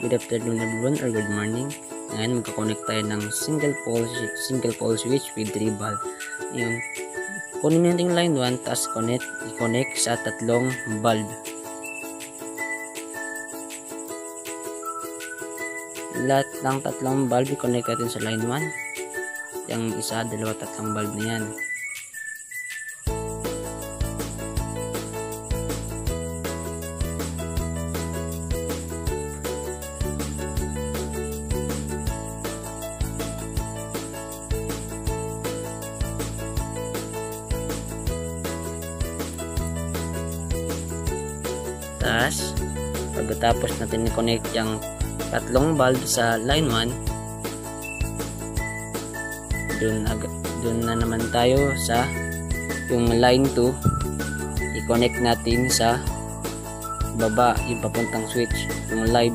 Good afternoon everyone or good morning. Ngayon magkoconnect tayo ng single pole switch with 3 bulb. Yung kunin natin line 1 tapos i-connect sa tatlong bulb. Lahat ng tatlong bulb i-connect natin sa line 1. Yung isa, dalawa, tatlong bulb na yan. Tapos, pagkatapos natin i-connect yung tatlong bulb sa line 1, dun na naman tayo sa yung line 2, i-connect natin sa baba yung papuntang switch, yung live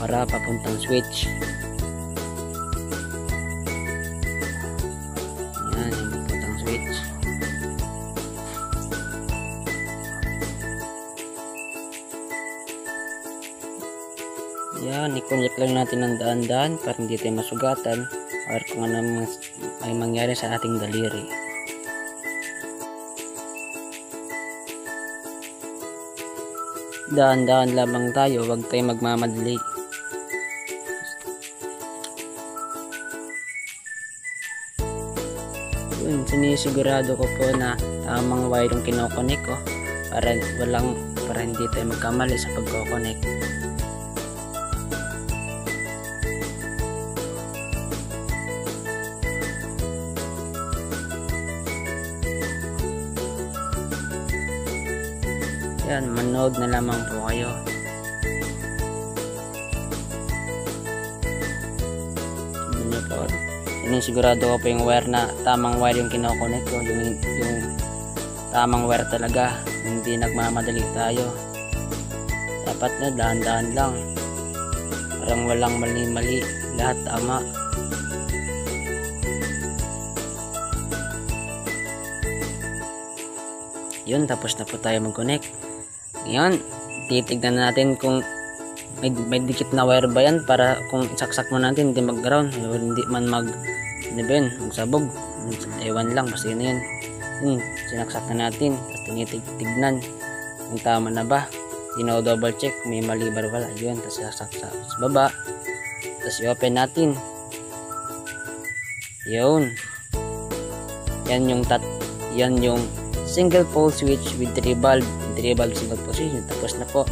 para papuntang switch. Yan, yung papuntang switch. Yan, i-connect lang natin ng daan-daan para hindi tayo masugatan or kung ano ay mangyari sa ating daliri. Daan-daan lamang tayo, huwag tayo magmamadali. Yun, sinisigurado ko po na tamang wire yung kinokonek ko para hindi tayo magkamali sa pagkokonek. Yan, manood na lamang po kayo. Ano po? Sigurado ko po yung wire na tamang wire yung kinokonek ko. Yung tamang wire talaga. Hindi nagmamadali tayo. Dapat na dahan-dahan lang. Parang walang mali-mali. Lahat tama. Yun, tapos na po tayo mag-connect. Ngayon, titignan natin kung may dikit na wire ba yan para kung isaksak mo natin hindi mag-ground, hindi man magsabog. Ewan lang, basta yun yun. Sinaksak na natin, tapos tinitignan kung tama na ba. Double check kung may mali ba wala. Yun, tapos sasaksak sa baba. Tapos i-open natin. Yun. Yan yung single pole switch with 3 bulb. 3 bulb single position. Tapos na po.